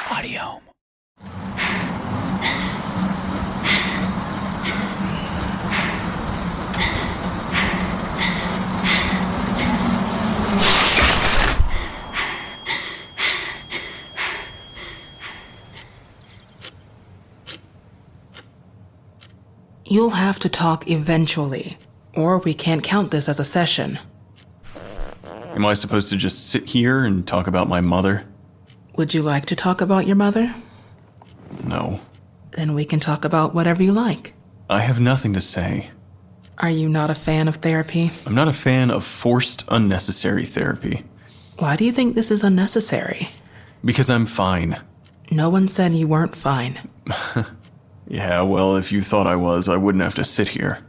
Audiohm. You'll have to talk eventually, or we can't count this as a session. Am I supposed to just sit here and talk about my mother? Would you like to talk about your mother? No. Then we can talk about whatever you like. I have nothing to say. Are you not a fan of therapy? I'm not a fan of forced, unnecessary therapy. Why do you think this is unnecessary? Because I'm fine. No one said you weren't fine. Yeah, well, if you thought I was, I wouldn't have to sit here.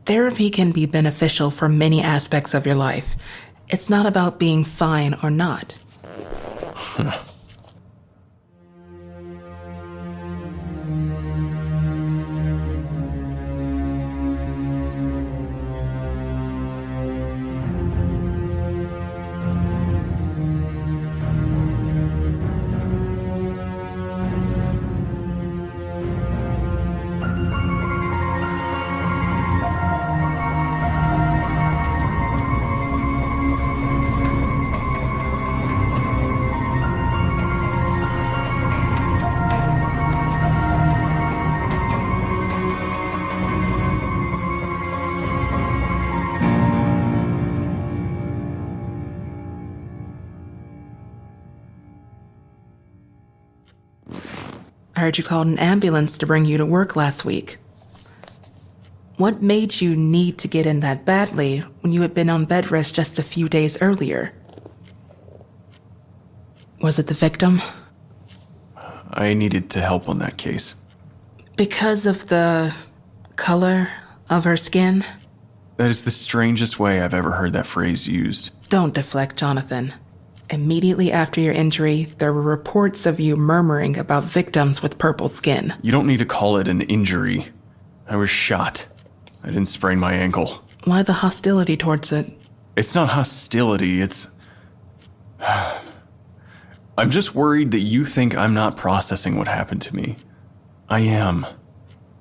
Therapy can be beneficial for many aspects of your life. It's not about being fine or not. I heard you called an ambulance to bring you to work last week. What made you need to get in that badly when you had been on bed rest just a few days earlier? Was it the victim? I needed to help on that case. Because of the color of her skin? That is the strangest way I've ever heard that phrase used. Don't deflect, Jonathan. Immediately after your injury, there were reports of you murmuring about victims with purple skin. You don't need to call it an injury. I was shot. I didn't sprain my ankle. Why the hostility towards it? It's not hostility, it's... I'm just worried that you think I'm not processing what happened to me. I am.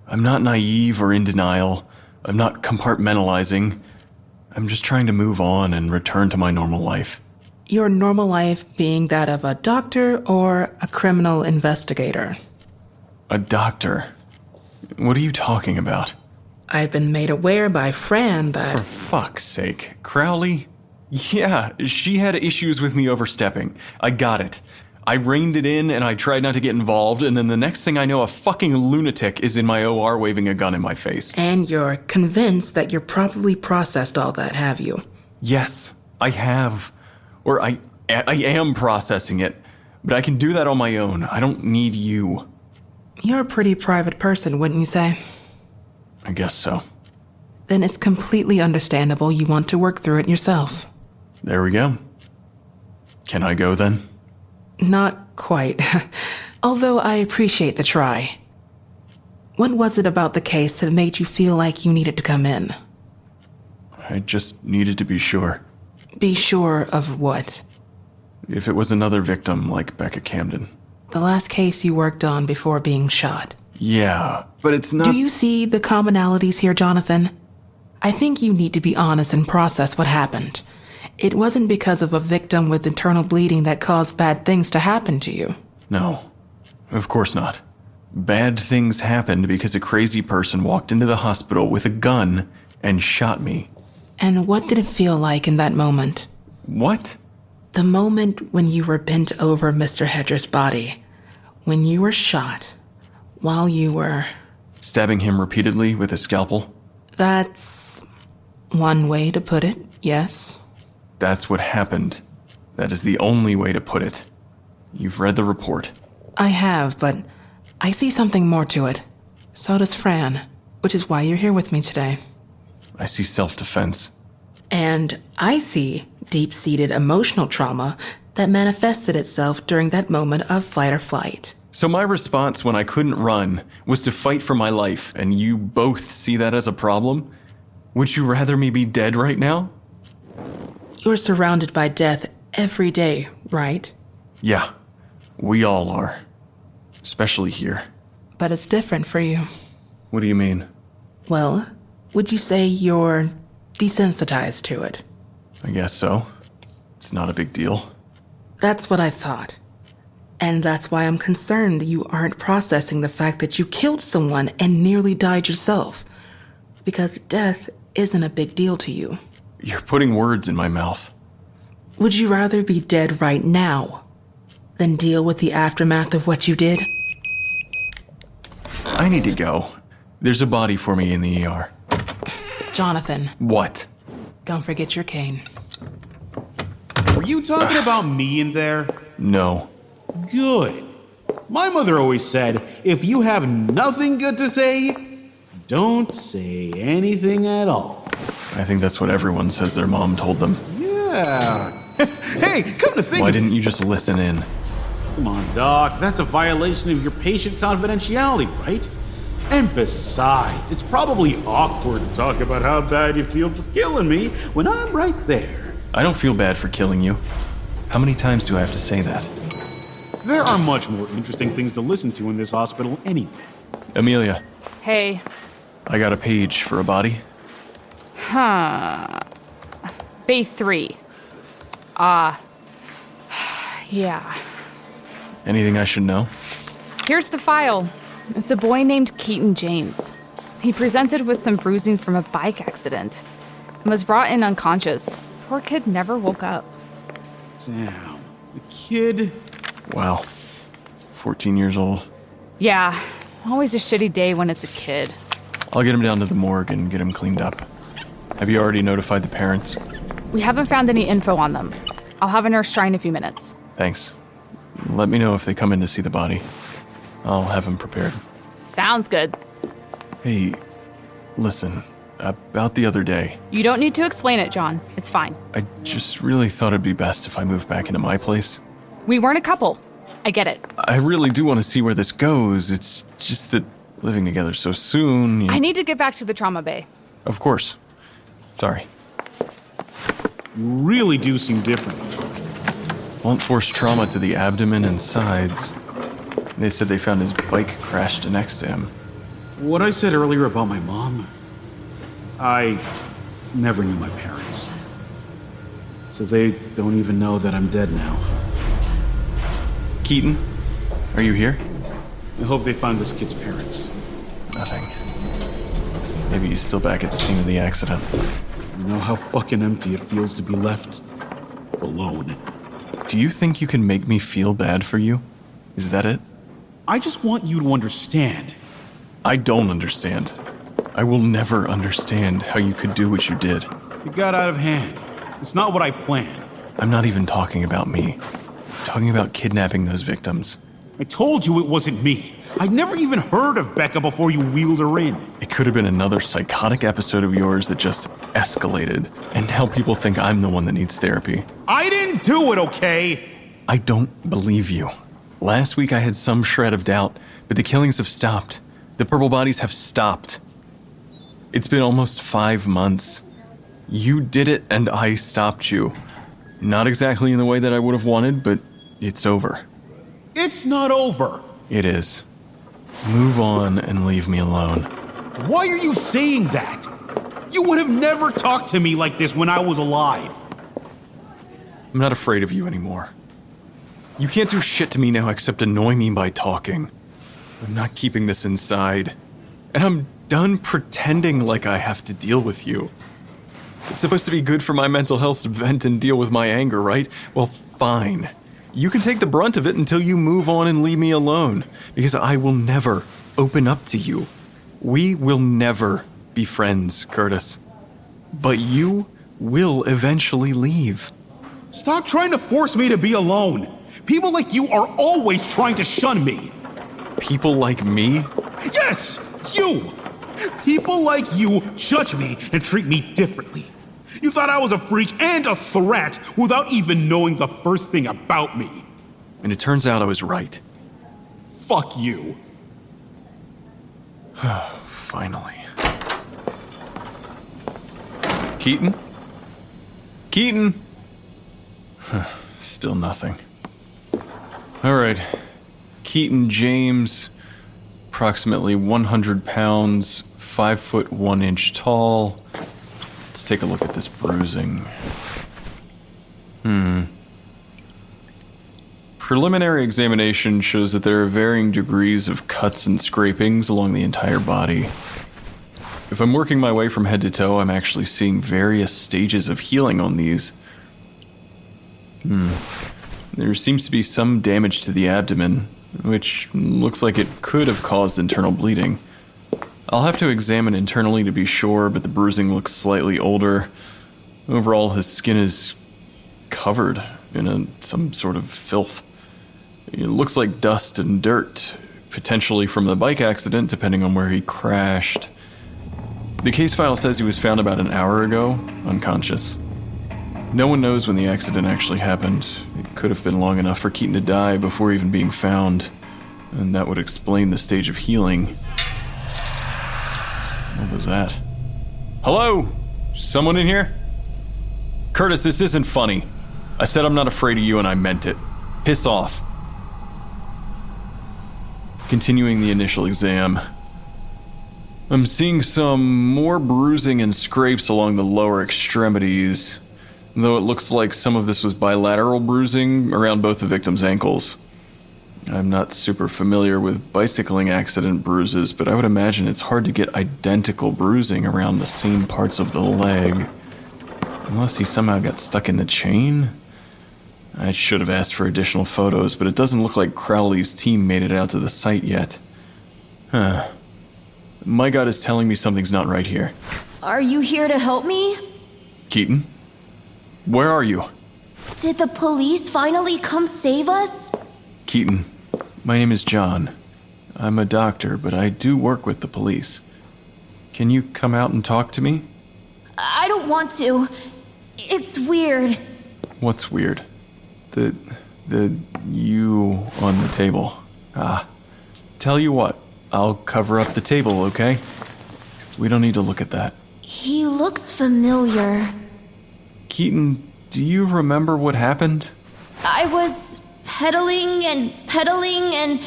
I'm not naive or in denial. I'm not compartmentalizing. I'm just trying to move on and return to my normal life. Your normal life being that of a doctor or a criminal investigator? A doctor? What are you talking about? I've been made aware by Fran that... For fuck's sake. Crowley? Yeah, she had issues with me overstepping. I got it. I reined it in and I tried not to get involved, and then the next thing I know, a fucking lunatic is in my OR waving a gun in my face. And you're convinced that you're probably processed all that, have you? Yes, I have. Or I am processing it, but I can do that on my own. I don't need you. You're a pretty private person, wouldn't you say? I guess so. Then it's completely understandable you want to work through it yourself. There we go. Can I go then? Not quite. Although I appreciate the try. What was it about the case that made you feel like you needed to come in? I just needed to be sure. Be sure of what? If it was another victim like Becca Camden. The last case you worked on before being shot. Yeah, but it's not... Do you see the commonalities here, Jonathan? I think you need to be honest and process what happened. It wasn't because of a victim with internal bleeding that caused bad things to happen to you. No, of course not. Bad things happened because a crazy person walked into the hospital with a gun and shot me. And what did it feel like in that moment? What? The moment when you were bent over Mr. Hedger's body. When you were shot. While you were... Stabbing him repeatedly with a scalpel? That's one way to put it, yes. That's what happened. That is the only way to put it. You've read the report. I have, but I see something more to it. So does Fran, which is why you're here with me today. I see self-defense. And I see deep-seated emotional trauma that manifested itself during that moment of fight or flight. So my response when I couldn't run was to fight for my life, and you both see that as a problem? Would you rather me be dead right now? You're surrounded by death every day, right? Yeah, we all are. Especially here. But it's different for you. What do you mean? Well, would you say you're desensitized to it? I guess so. It's not a big deal. That's what I thought. And that's why I'm concerned you aren't processing the fact that you killed someone and nearly died yourself. Because death isn't a big deal to you. You're putting words in my mouth. Would you rather be dead right now than deal with the aftermath of what you did? I need to go. There's a body for me in the ER. Jonathan, What? don't forget your cane. Were you talking about me in there? No. Good. My mother always said, if you have nothing good to say, don't say anything at all. I think that's what everyone says their mom told them. Yeah. Hey, come to think Why of it. didn't you just listen in? Come on, Doc. That's a violation of your patient confidentiality, right? And besides, it's probably awkward to talk about how bad you feel for killing me when I'm right there. I don't feel bad for killing you. How many times do I have to say that? There are much more interesting things to listen to in this hospital anyway. Amelia, Hey. I got a page for a body. Bay 3. Yeah. Anything I should know? Here's the file. It's a boy named Keyton James. He presented with some bruising from a bike accident and was brought in unconscious. Poor kid never woke up. Damn. The kid. Wow. 14 years old. Yeah, always a shitty day when it's a kid. I'll get him down to the morgue and get him cleaned up. Have you already notified the parents? We haven't found any info on them. I'll have a nurse try in a few minutes. Thanks. Let me know if they come in to see the body. I'll have him prepared. Sounds good. Hey, listen, about the other day, You don't need to explain it, John. It's fine. I just really thought it'd be best if I moved back into my place. We weren't a couple. I get it. I really do want to see where this goes. It's just that living together so soon... I need to get back to the trauma bay. Of course. Sorry. You really do seem different. Won't force trauma to the abdomen and sides. They said they found his bike crashed next to him. What I said earlier about my mom, I never knew my parents. So they don't even know that I'm dead now. Keyton, are you here? I hope they found this kid's parents. Nothing. Maybe he's still back at the scene of the accident. You know how fucking empty it feels to be left alone. Do you think you can make me feel bad for you? Is that it? I just want you to understand. I don't understand. I will never understand how you could do what you did. It got out of hand. It's not what I planned. I'm not even talking about me. I'm talking about kidnapping those victims. I told you it wasn't me. I'd never even heard of Becca before you wheeled her in. It could have been another psychotic episode of yours that just escalated, and now people think I'm the one that needs therapy. I didn't do it, okay? I don't believe you. Last week I had some shred of doubt, but the killings have stopped. The purple bodies have stopped. It's been almost 5 months. You did it and I stopped you. Not exactly in the way that I would have wanted, but it's over. It's not over. It is. Move on and leave me alone. Why are you saying that? You would have never talked to me like this when I was alive. I'm not afraid of you anymore. You can't do shit to me now except annoy me by talking. I'm not keeping this inside. And I'm done pretending like I have to deal with you. It's supposed to be good for my mental health to vent and deal with my anger, right? Well, fine. You can take the brunt of it until you move on and leave me alone. Because I will never open up to you. We will never be friends, Curtis. But you will eventually leave. Stop trying to force me to be alone. People like you are always trying to shun me. People like me? Yes, you! People like you judge me and treat me differently. You thought I was a freak and a threat without even knowing the first thing about me. And it turns out I was right. Fuck you. Finally. Keyton? Keyton? Still nothing. Alright. Keyton James, approximately 100 pounds, 5 foot 1 inch tall. Let's take a look at this bruising. Preliminary examination shows that there are varying degrees of cuts and scrapings along the entire body. If I'm working my way from head to toe, I'm actually seeing various stages of healing on these. There seems to be some damage to the abdomen, which looks like it could have caused internal bleeding. I'll have to examine internally to be sure, but the bruising looks slightly older. Overall, his skin is covered in some sort of filth. It looks like dust and dirt, potentially from the bike accident, depending on where he crashed. The case file says he was found about an hour ago, unconscious. No one knows when the accident actually happened. It could have been long enough for Keyton to die before even being found, and that would explain the stage of healing. What was that? Hello? Someone in here? Curtis, this isn't funny. I said I'm not afraid of you, and I meant it. Piss off. Continuing the initial exam. I'm seeing some more bruising and scrapes along the lower extremities, though it looks like some of this was bilateral bruising around both the victim's ankles. I'm not super familiar with bicycling accident bruises, but I would imagine it's hard to get identical bruising around the same parts of the leg. Unless he somehow got stuck in the chain? I should have asked for additional photos, but it doesn't look like Crowley's team made it out to the site yet. My gut is telling me something's not right here. Are you here to help me? Keyton? Where are you? Did the police finally come save us? Keyton, my name is John. I'm a doctor, but I do work with the police. Can you come out and talk to me? I don't want to. It's weird. What's weird? The you on the table. Tell you what, I'll cover up the table, okay? We don't need to look at that. He looks familiar. Keyton, do you remember what happened? I was pedaling and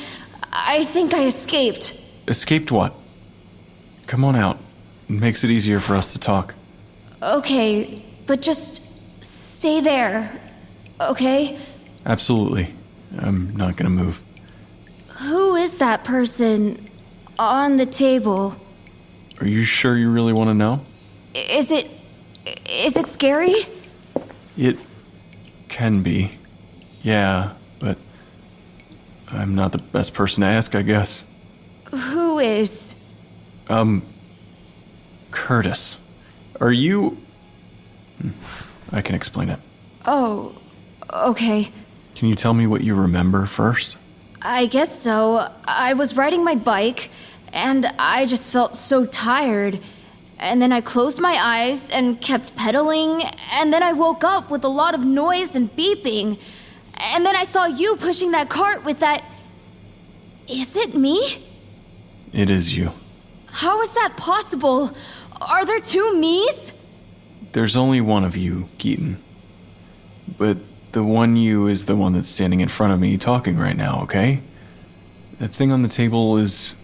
I think I escaped. Escaped what? Come on out. It makes it easier for us to talk. Okay, but just stay there, okay? Absolutely. I'm not gonna move. Who is that person on the table? Are you sure you really want to know? Is it scary? It can be. Yeah, but I'm not the best person to ask, I guess. Who is? Curtis. Are you... I can explain it. Oh, okay. Can you tell me what you remember first? I guess so. I was riding my bike, and I just felt so tired. And then I closed my eyes and kept pedaling, and then I woke up with a lot of noise and beeping. And then I saw you pushing that cart with that... Is it me? It is you. How is that possible? Are there two me's? There's only one of you, Keyton. But the one you is the one that's standing in front of me talking right now, okay? That thing on the table is...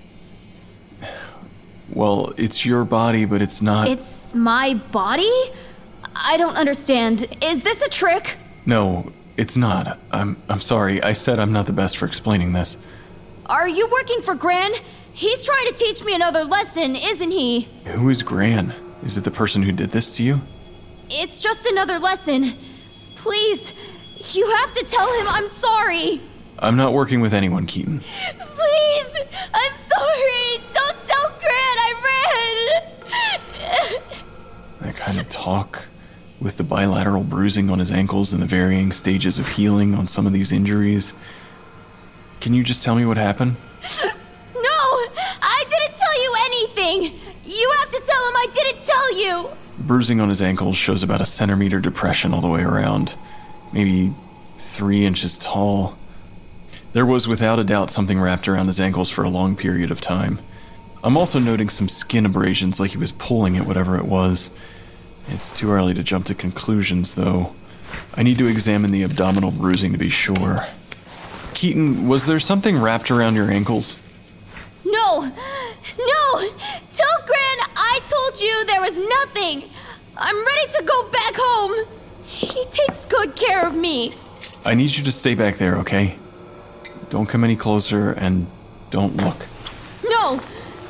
Well, it's your body, but it's not... It's my body? I don't understand. Is this a trick? No, it's not. I'm sorry. I said I'm not the best for explaining this. Are you working for Gran? He's trying to teach me another lesson, isn't he? Who is Gran? Is it the person who did this to you? It's just another lesson. Please, you have to tell him I'm sorry. I'm not working with anyone, Keyton. Please, I'm sorry. Don't tell Gran I ran. That kind of talk, with the bilateral bruising on his ankles and the varying stages of healing on some of these injuries. Can you just tell me what happened? No, I didn't tell you anything. You have to tell him I didn't tell you. Bruising on his ankles shows about a centimeter depression all the way around, maybe 3 inches tall. There was without a doubt something wrapped around his ankles for a long period of time. I'm also noting some skin abrasions like he was pulling at whatever it was. It's too early to jump to conclusions, though. I need to examine the abdominal bruising to be sure. Keyton, was there something wrapped around your ankles? No! Tell Gran I told you there was nothing! I'm ready to go back home! He takes good care of me. I need you to stay back there, okay? Don't come any closer and don't look. No!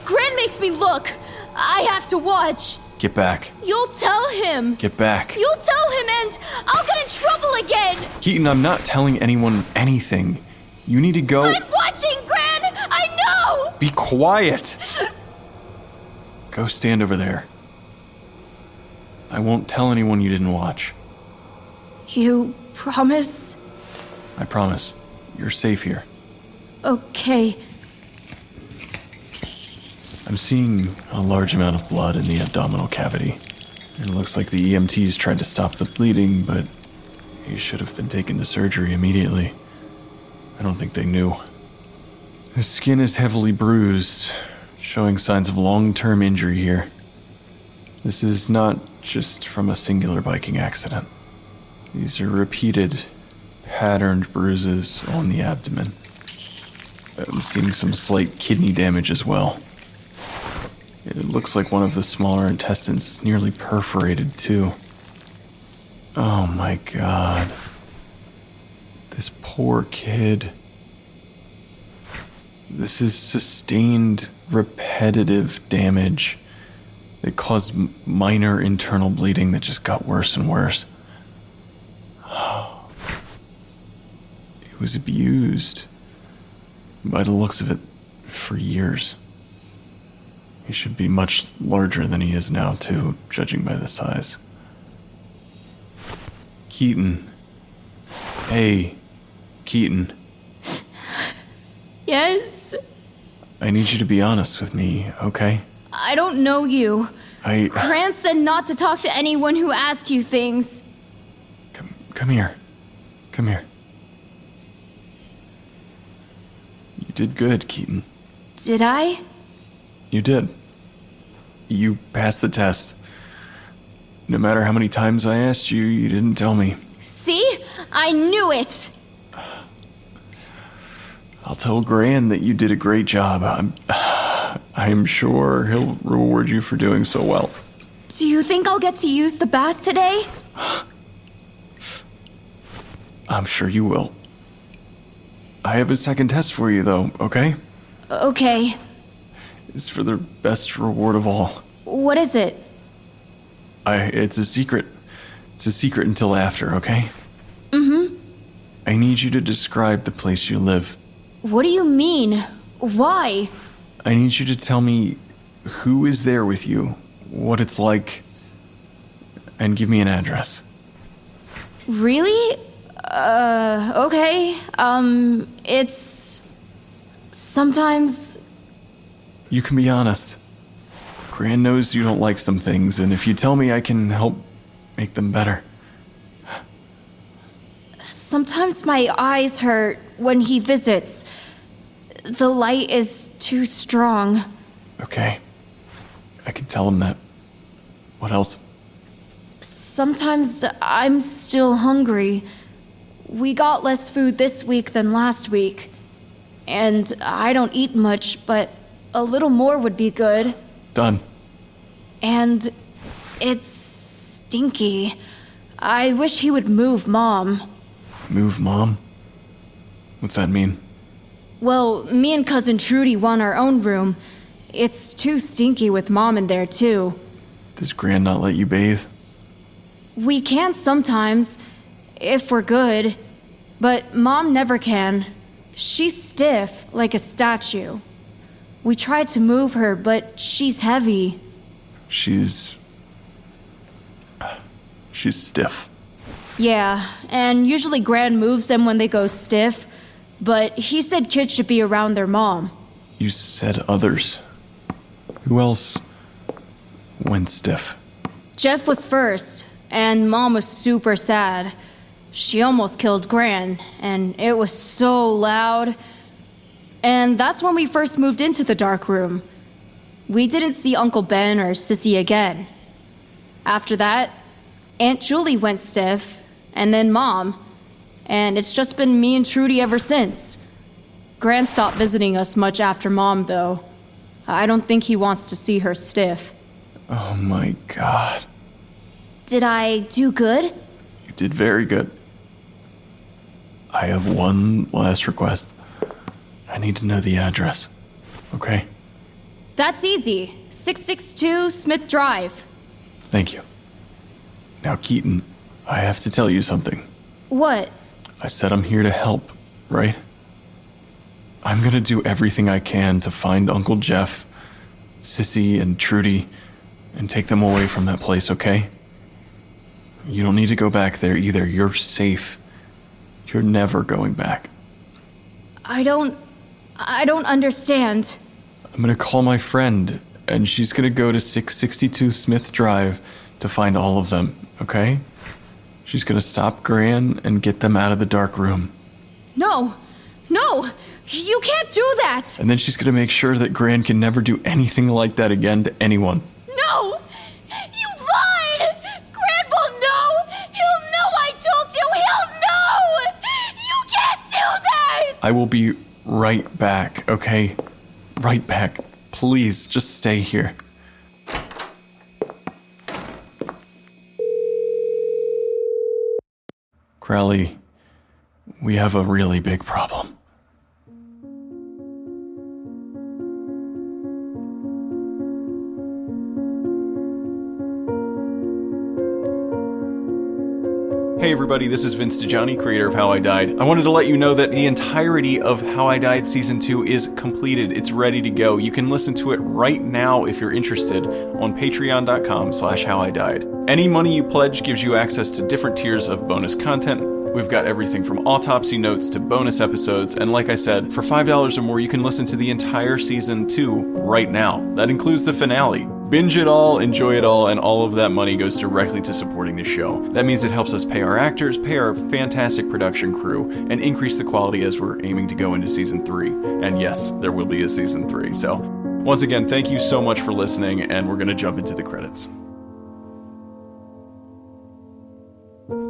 Gran makes me look! I have to watch! Get back. You'll tell him! Get back. You'll tell him and I'll get in trouble again! Keyton, I'm not telling anyone anything. You need to go. I'm watching, Gran! I know! Be quiet! Go stand over there. I won't tell anyone you didn't watch. You promise? I promise. You're safe here. Okay. I'm seeing a large amount of blood in the abdominal cavity. It looks like the EMTs tried to stop the bleeding, but he should have been taken to surgery immediately. I don't think they knew. The skin is heavily bruised, showing signs of long-term injury here. This is not just from a singular biking accident. These are repeated, patterned bruises on the abdomen. I'm seeing some slight kidney damage as well. It looks like one of the smaller intestines is nearly perforated too. Oh my God. This poor kid. This is sustained, repetitive damage that caused minor internal bleeding that just got worse and worse. He was abused, by the looks of it, for years. He should be much larger than he is now, too, judging by the size. Keyton. Hey, Keyton. Yes? I need you to be honest with me, okay? I don't know you. Gran said not to talk to anyone who asked you things. Come here. Come here. You did good, Keyton. Did I? You did. You passed the test. No matter how many times I asked you, you didn't tell me. See? I knew it! I'll tell Gran that you did a great job. I'm sure he'll reward you for doing so well. Do you think I'll get to use the bath today? I'm sure you will. I have a second test for you, though, okay? Okay. It's for the best reward of all. What is it? It's a secret. It's a secret until after, okay? Mm-hmm. I need you to describe the place you live. What do you mean? Why? I need you to tell me who is there with you, what it's like, and give me an address. Really? Okay. It's... sometimes... You can be honest. Gran knows you don't like some things, and if you tell me, I can help make them better. Sometimes my eyes hurt when he visits. The light is too strong. Okay. I can tell him that. What else? Sometimes I'm still hungry. We got less food this week than last week. And I don't eat much, but a little more would be good. Done. And it's stinky. I wish he would move Mom. Move Mom? What's that mean? Well, me and Cousin Trudy want our own room. It's too stinky with Mom in there, too. Does Gran not let you bathe? We can sometimes, if we're good. But Mom never can. She's stiff, like a statue. We tried to move her, but she's heavy. She's stiff. Yeah, and usually Gran moves them when they go stiff. But he said kids should be around their mom. You said others. Who else went stiff? Jeff was first, and Mom was super sad. She almost killed Gran, and it was so loud. And that's when we first moved into the dark room. We didn't see Uncle Ben or Sissy again. After that, Aunt Julie went stiff, and then Mom. and it's just been me and Trudy ever since. Gran stopped visiting us much after Mom, though. I don't think he wants to see her stiff. Oh my God. Did I do good? You did very good. I have one last request. I need to know the address, okay? That's easy. 662 Smith Drive. Thank you. Now, Keyton, I have to tell you something. What? I said I'm here to help, right? I'm gonna do everything I can to find Uncle Jeff, Sissy, and Trudy, and take them away from that place, okay? You don't need to go back there either. You're safe. You're never going back. I don't understand. I'm gonna call my friend, and she's gonna go to 662 Smith Drive to find all of them, okay? She's gonna stop Gran and get them out of the dark room. No! You can't do that! And then she's gonna make sure that Gran can never do anything like that again to anyone. No! You lied! Gran will know! He'll know I told you! He'll know! You can't do that! I will be right back, okay? Right back. Please, just stay here. Crowley, we have a really big problem. Hey everybody, this is Vince Dajani, creator of How I Died. I wanted to let you know that the entirety of How I Died Season 2 is completed. It's ready to go. You can listen to it right now if you're interested on patreon.com/howidied. Any money you pledge gives you access to different tiers of bonus content. We've got everything from autopsy notes to bonus episodes, and like I said, for $5 or more you can listen to the entire Season 2 right now. That includes the finale. Binge it all, enjoy it all, and all of that money goes directly to supporting the show. That means it helps us pay our actors, pay our fantastic production crew, and increase the quality as we're aiming to go into Season 3. And yes, there will be a Season 3. So, once again, thank you so much for listening, and we're going to jump into the credits.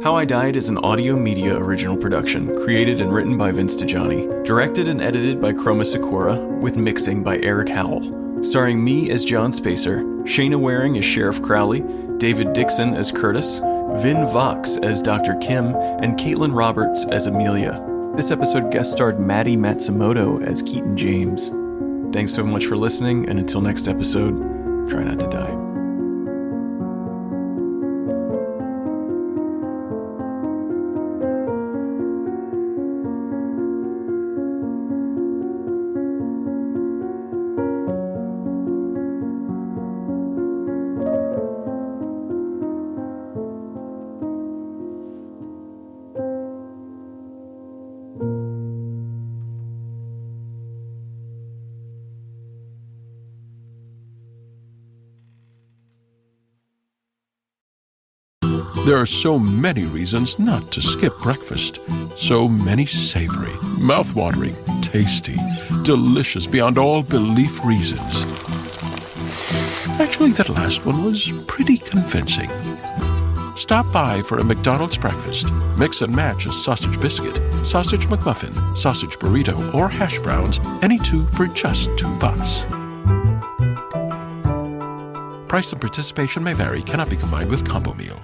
How I Died is an audio media original production, created and written by Vince Dajani, directed and edited by Chroma Sikora, with mixing by Eric Howell. Starring me as John Spacer, Shaina Waring as Sheriff Crowley, David Dixon as Curtis, Vin Vox as Dr. Kim, and Caitlin Roberts as Amelia. This episode guest starred Maddie Matsumoto as Keyton James. Thanks so much for listening, and until next episode, try not to die. There are so many reasons not to skip breakfast. So many savory, mouth-watering, tasty, delicious beyond all belief reasons. Actually, that last one was pretty convincing. Stop by for a McDonald's breakfast. Mix and match a sausage biscuit, sausage McMuffin, sausage burrito, or hash browns, any two for just $2. Price and participation may vary, cannot be combined with combo meal.